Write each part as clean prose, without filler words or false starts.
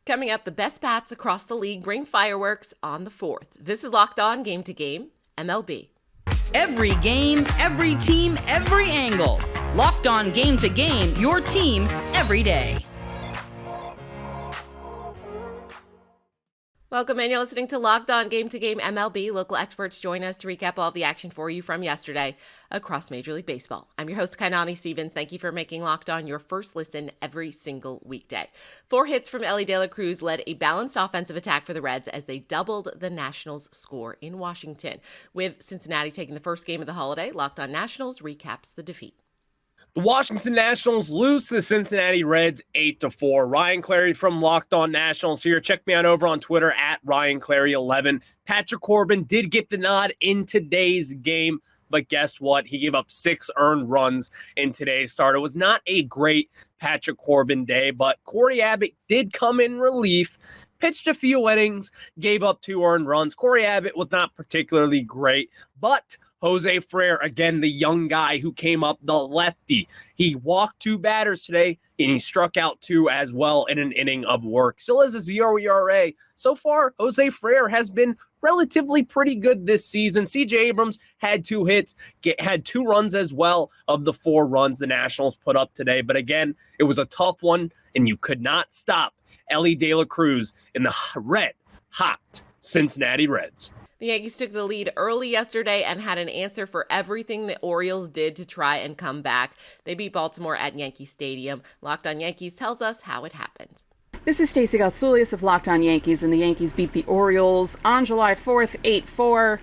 Coming up, the best bats across the league bring fireworks on the 4th. This is Locked On Game to Game MLB. Every game, every team, every angle. Locked On Game to Game, your team every day. Welcome in. You're listening to Locked On Game to Game MLB. Local experts join us to recap all of the action for you from yesterday across Major League Baseball. I'm your host, Kainani Stevens. Thank you for making Locked On your first listen every single weekday. 4 hits from Elly De La Cruz led a balanced offensive attack for the Reds as they doubled the Nationals' score in Washington. With Cincinnati taking the first game of the holiday, Locked On Nationals recaps the defeat. The Washington Nationals lose to the Cincinnati Reds 8-4. Ryan Clary from Locked On Nationals here. Check me out over on Twitter at RyanClary11. Patrick Corbin did get the nod in today's game, but guess what? He gave up 6 earned runs in today's start. It was not a great Patrick Corbin day, but Corey Abbott did come in relief, pitched a few innings, gave up 2 earned runs. Corey Abbott was not particularly great, but Jose Frere, again, the young guy who came up, the lefty. He walked 2 batters today, and he struck out 2 as well in an inning of work. Still has a 0 ERA. So far, Jose Frere has been relatively pretty good this season. CJ Abrams had 2 hits, had 2 runs as well of the 4 runs the Nationals put up today. But again, it was a tough one, and you could not stop Elly De La Cruz in the red-hot Cincinnati Reds. The Yankees took the lead early yesterday and had an answer for everything the Orioles did to try and come back. They beat Baltimore at Yankee Stadium. Locked On Yankees tells us how it happened. This is Stacey Gotsoulias of Locked On Yankees, and the Yankees beat the Orioles on July 4th, 8-4.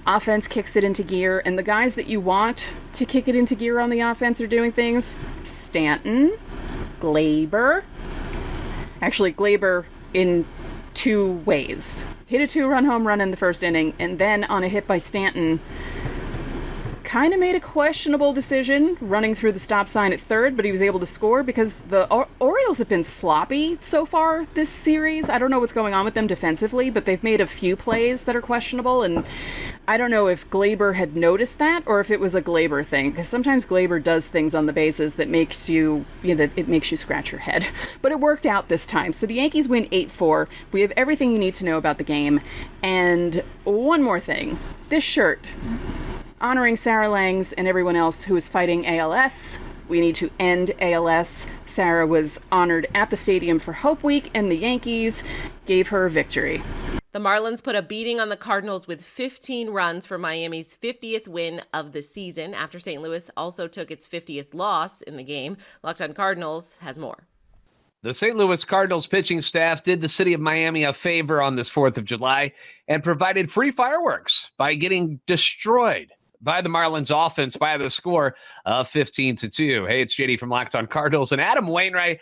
Offense kicks it into gear, and the guys that you want to kick it into gear on the offense are doing things. Stanton, Gleyber. Actually, Gleyber in 2 ways. Hit a 2-run home run in the first inning, and then on a hit by Stanton, kind of made a questionable decision running through the stop sign at third, but he was able to score because the Orioles have been sloppy so far this series. I don't know what's going on with them defensively, but they've made a few plays that are questionable, and I don't know if Gleyber had noticed that or if it was a Gleyber thing, because sometimes Gleyber does things on the bases that makes you, it makes you scratch your head. But it worked out this time. So the Yankees win 8-4. We have everything you need to know about the game. And one more thing. This shirt, honoring Sarah Langs and everyone else who is fighting ALS. We need to end ALS. Sarah was honored at the stadium for Hope Week, and the Yankees gave her a victory. The Marlins put a beating on the Cardinals with 15 runs for Miami's 50th win of the season after St. Louis also took its 50th loss in the game. Locked On Cardinals has more. The St. Louis Cardinals pitching staff did the city of Miami a favor on this 4th of July and provided free fireworks by getting destroyed by the Marlins offense by the score of 15-2. Hey, it's JD from Locked On Cardinals, and Adam Wainwright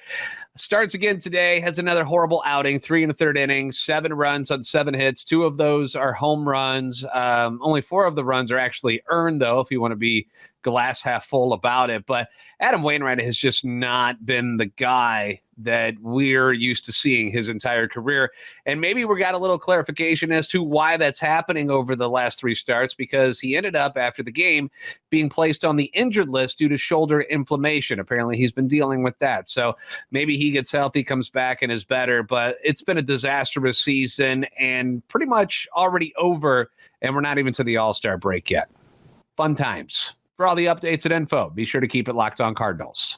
starts again today, has another horrible outing, 3 1/3 innings, 7 runs on 7 hits. 2 of those are home runs. Only 4 of the runs are actually earned, though, if you want to be glass half full about it. But Adam Wainwright has just not been the guy that we're used to seeing his entire career. And maybe we got a little clarification as to why that's happening over the last 3 starts, because he ended up after the game being placed on the injured list due to shoulder inflammation. Apparently he's been dealing with that. So maybe he gets healthy, comes back and is better, but it's been a disastrous season and pretty much already over. And we're not even to the All-Star break yet. Fun times. For all the updates and info, be sure to keep it Locked On Cardinals.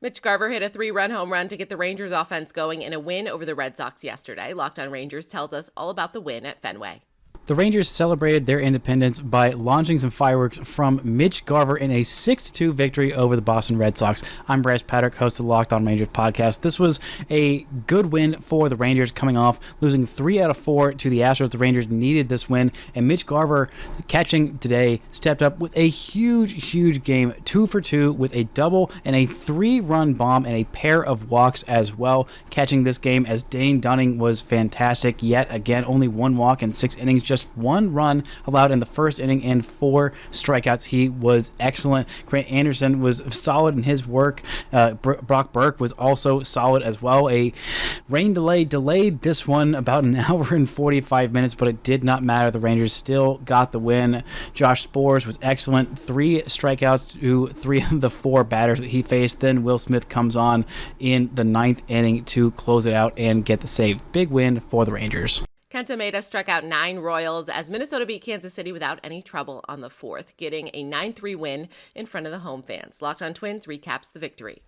Mitch Garver hit a 3-run home run to get the Rangers offense going in a win over the Red Sox yesterday. Locked On Rangers tells us all about the win at Fenway. The Rangers celebrated their independence by launching some fireworks from Mitch Garver in a 6-2 victory over the Boston Red Sox. I'm Bryce Patrick, host of the Locked On Rangers podcast. This was a good win for the Rangers, coming off losing 3 out of 4 to the Astros. The Rangers needed this win, and Mitch Garver, catching today, stepped up with a huge game, 2 for 2 with a double and a 3-run bomb and a pair of walks as well, catching this game as Dane Dunning was fantastic yet again. Only 1 walk in 6 innings, just just 1 run allowed in the first inning and 4 strikeouts. He was excellent. Grant Anderson was solid in his work. Brock Burke was also solid as well. A rain delay delayed this one about an hour and 45 minutes, but it did not matter. The Rangers still got the win. Josh Spores was excellent. 3 strikeouts to 3 of the 4 batters that he faced. Then Will Smith comes on in the 9th inning to close it out and get the save. Big win for the Rangers. Kenta Maeda struck out 9 Royals as Minnesota beat Kansas City without any trouble on the 4th, getting a 9-3 win in front of the home fans. Locked On Twins recaps the victory.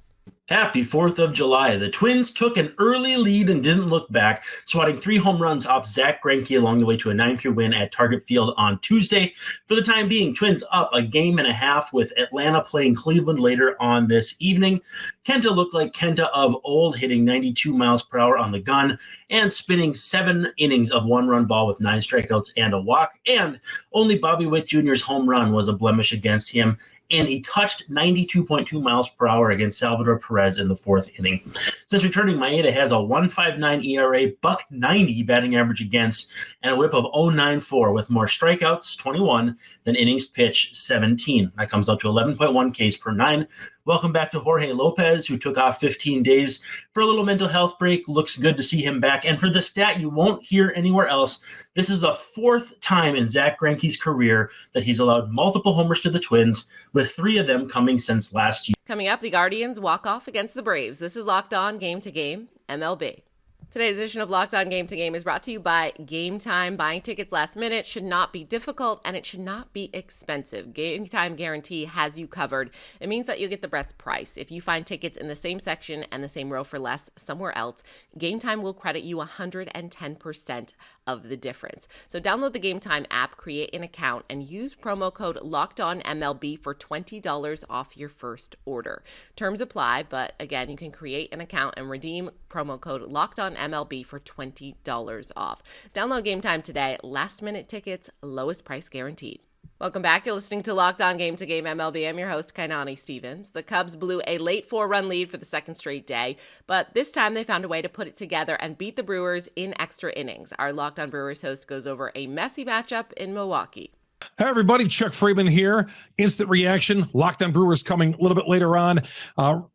Happy 4th of July. The Twins took an early lead and didn't look back, swatting 3 home runs off Zach Greinke along the way to a 9-3 win at Target Field on Tuesday. For the time being, Twins up a game and a half with Atlanta playing Cleveland later on this evening. Kenta looked like Kenta of old, hitting 92 miles per hour on the gun and spinning 7 innings of 1-run ball with 9 strikeouts and a walk. And only Bobby Witt Jr.'s home run was a blemish against him, and he touched 92.2 miles per hour against Salvador Perez in the 4th inning. Since returning, Maeda has a 1.59 ERA, .90 batting average against, and a whip of 0.94 with more strikeouts, 21, than innings pitched, 17. That comes out to 11.1 Ks per 9. Welcome back to Jorge Lopez, who took off 15 days for a little mental health break. Looks good to see him back. And for the stat you won't hear anywhere else, this is the 4th time in Zach Greinke's career that he's allowed multiple homers to the Twins, with 3 of them coming since last year. Coming up, the Guardians walk off against the Braves. This is Locked On Game to Game MLB. Today's edition of Locked On Game to Game is brought to you by Gametime. Buying tickets last minute should not be difficult, and it should not be expensive. Gametime guarantee has you covered. It means that you'll get the best price. If you find tickets in the same section and the same row for less somewhere else, Gametime will credit you 110% of the difference. So download the Gametime app, create an account, and use promo code LOCKEDONMLB for $20 off your first order. Terms apply, but again, you can create an account and redeem promo code LOCKEDONMLB for $20 off. Download Gametime today. Last minute tickets, lowest price guaranteed. Welcome back. You're listening to Locked On Game to Game MLB. I'm your host, Kainani Stevens. The Cubs blew a late 4-run lead for the 2nd straight day, but this time they found a way to put it together and beat the Brewers in extra innings. Our Locked On Brewers host goes over a messy matchup in Milwaukee. Hi, everybody. Chuck Freeman here. Instant reaction. Locked On Brewers coming a little bit later on.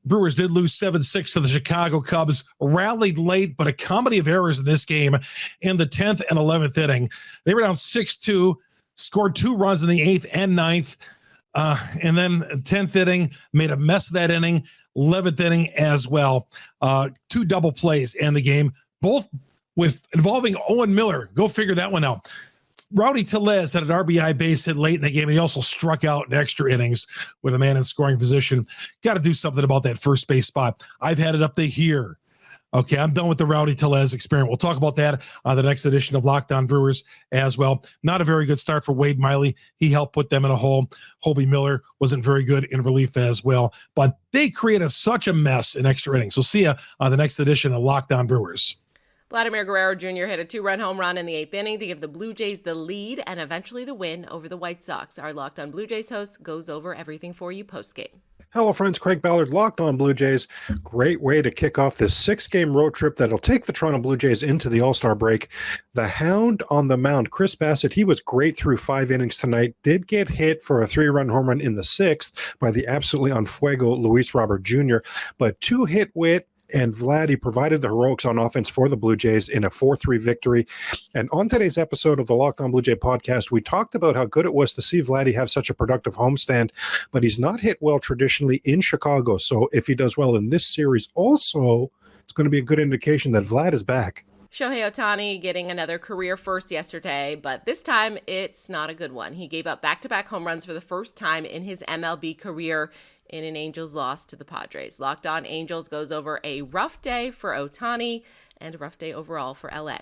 Brewers did lose 7-6 to the Chicago Cubs. Rallied late, but a comedy of errors in this game in the 10th and 11th inning. They were down 6-2, scored 2 runs in the 8th and 9th. And then 10th inning, made a mess of that inning. 11th inning as well. 2 double plays in the game, both with involving Owen Miller. Go figure that one out. Rowdy Tellez had an RBI base hit late in the game. He also struck out in extra innings with a man in scoring position. Got to do something about that first base spot. I've had it up to here. Okay, I'm done with the Rowdy Tellez experiment. We'll talk about that on the next edition of Locked On Brewers as well. Not a very good start for Wade Miley. He helped put them in a hole. Hobie Miller wasn't very good in relief as well. But they created such a mess in extra innings. So see you on the next edition of Locked On Brewers. Vladimir Guerrero Jr. hit a 2-run home run in the 8th inning to give the Blue Jays the lead and eventually the win over the White Sox. Our Locked On Blue Jays host goes over everything for you postgame. Hello, friends. Craig Ballard, Locked On Blue Jays. Great way to kick off this 6-game road trip that'll take the Toronto Blue Jays into the All-Star break. The Hound on the mound, Chris Bassett, he was great through 5 innings tonight. Did get hit for a 3-run home run in the 6th by the absolutely on fuego Luis Robert Jr., but 2-hit Witt and Vladdy provided the heroics on offense for the Blue Jays in a 4-3 victory. And on today's episode of the Locked On Blue Jay podcast, we talked about how good it was to see Vladdy have such a productive homestand, but he's not hit well traditionally in Chicago. So if he does well in this series also, it's going to be a good indication that Vlad is back. Shohei Ohtani getting another career first yesterday, but this time it's not a good one. He gave up back-to-back home runs for the first time in his MLB career in an Angels loss to the Padres. Locked On Angels goes over a rough day for Ohtani and a rough day overall for LA.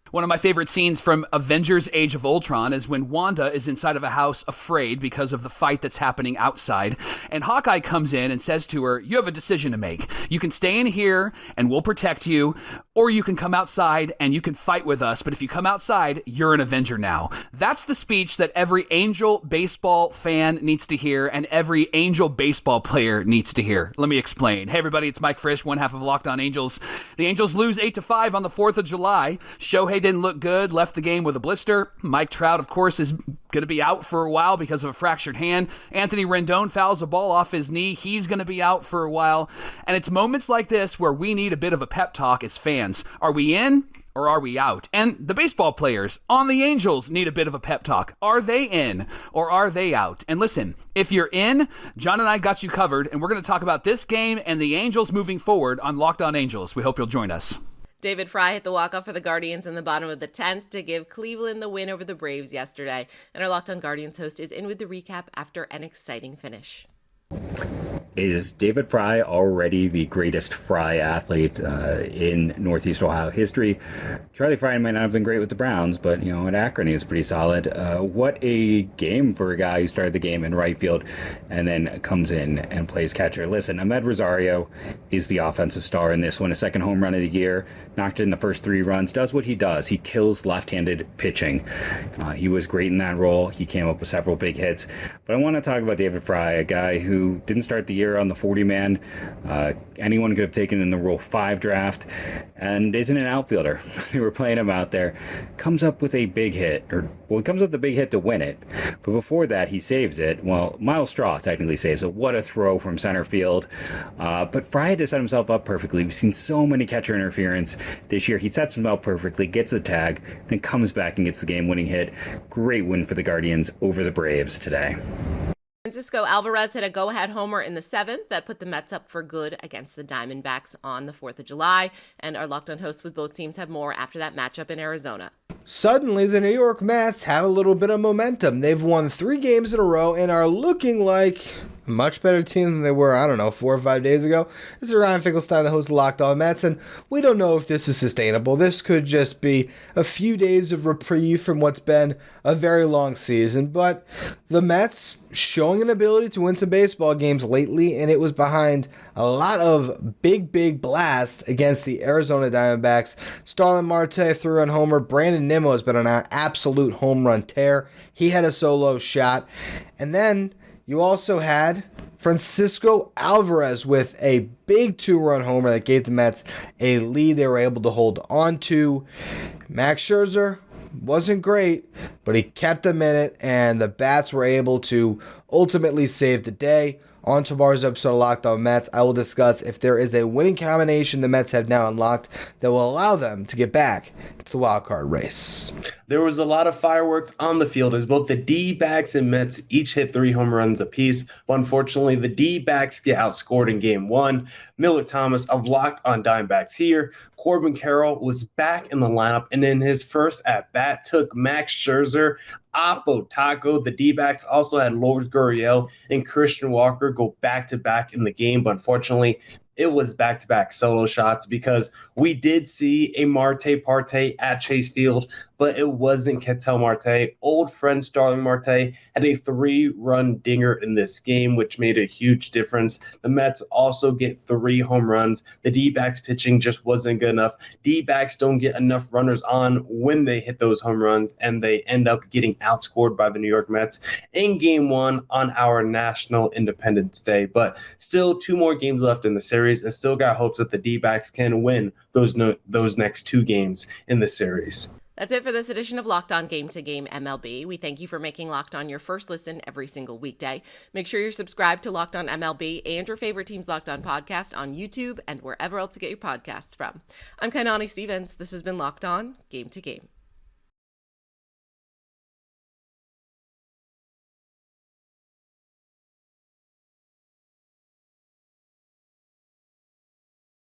One of my favorite scenes from Avengers Age of Ultron is when Wanda is inside of a house afraid because of the fight that's happening outside. And Hawkeye comes in and says to her, you have a decision to make. You can stay in here and we'll protect you, or you can come outside and you can fight with us. But if you come outside, you're an Avenger now. That's the speech that every Angel baseball fan needs to hear and every Angel baseball player needs to hear. Let me explain. Hey, everybody, it's Mike Frisch, one half of Locked On Angels. The Angels lose 8-5 on the 4th of July. Shohei didn't look good, left the game with a blister. Mike Trout, of course, is going to be out for a while because of a fractured hand. Anthony Rendon fouls a ball off his knee. He's going to be out for a while. And it's moments like this where we need a bit of a pep talk as fans. Are we in or are we out? And the baseball players on the Angels need a bit of a pep talk. Are they in or are they out? And listen, if you're in, John and I got you covered, and we're going to talk about this game and the Angels moving forward on Locked On Angels. We hope you'll join us. David Fry hit the walk-off for the Guardians in the bottom of the 10th to give Cleveland the win over the Braves yesterday. And our Locked On Guardians host is in with the recap after an exciting finish. Is David Fry already the greatest Fry athlete in Northeast Ohio history? Charlie Fry might not have been great with the Browns, but, at Akron he was pretty solid. What a game for a guy who started the game in right field and then comes in and plays catcher. Listen, Ahmed Rosario is the offensive star in this one. A second home run of the year, knocked in the first 3 runs, does what he does. He kills left-handed pitching. He was great in that role. He came up with several big hits. But I want to talk about David Fry, a guy who didn't start the year on the 40-man. Anyone could have taken in the Rule 5 draft and isn't an outfielder. They were playing him out there. Comes up with a big hit, he comes up with a big hit to win it. But before that, he saves it. Well, Miles Straw technically saves it. What a throw from center field. But Fry had to set himself up perfectly. We've seen so many catcher interference this year. He sets himself up perfectly, gets the tag, then comes back and gets the game-winning hit. Great win for the Guardians over the Braves today. Francisco Alvarez hit a go-ahead homer in the 7th that put the Mets up for good against the Diamondbacks on the 4th of July. And our Locked On hosts with both teams have more after that matchup in Arizona. Suddenly, the New York Mets have a little bit of momentum. They've won 3 games in a row and are looking like a much better team than they were, 4 or 5 days ago. This is Ryan Finkelstein, the host of Locked On Mets, and we don't know if this is sustainable. This could just be a few days of reprieve from what's been a very long season, but the Mets showing an ability to win some baseball games lately, and it was behind a lot of big blasts against the Arizona Diamondbacks. Starlin Marte threw a homer. Brandon Nimmo has been on an absolute home run tear. He had a solo shot. And then you also had Francisco Alvarez with a big 2-run homer that gave the Mets a lead they were able to hold on to. Max Scherzer wasn't great, but he kept them in it, and the Bats were able to ultimately save the day. On tomorrow's episode of Locked On Mets, I will discuss if there is a winning combination the Mets have now unlocked that will allow them to get back to the wild card race. There was a lot of fireworks on the field as both the D-backs and Mets each hit 3 home runs apiece. But unfortunately, the D-backs get outscored in Game 1. Miller Thomas of Locked On Diamondbacks here. Corbin Carroll was back in the lineup, and in his first at-bat took Max Scherzer Oppo Taco. The D-backs also had Lourdes Gurriel and Christian Walker go back-to-back in the game, but unfortunately, it was back-to-back solo shots because we did see a Marte Parte at Chase Field, but it wasn't Ketel Marte. Old friend Starling Marte had a 3-run dinger in this game, which made a huge difference. The Mets also get 3 home runs. The D-backs pitching just wasn't good enough. D-backs don't get enough runners on when they hit those home runs, and they end up getting outscored by the New York Mets in Game 1 on our National Independence Day. But still 2 more games left in the series, and still got hopes that the D-backs can win those next 2 games in the series. That's it for this edition of Locked On Game to Game MLB. We thank you for making Locked On your first listen every single weekday. Make sure you're subscribed to Locked On MLB and your favorite team's Locked On podcast on YouTube and wherever else you get your podcasts from. I'm Kainani Stevens. This has been Locked On Game to Game.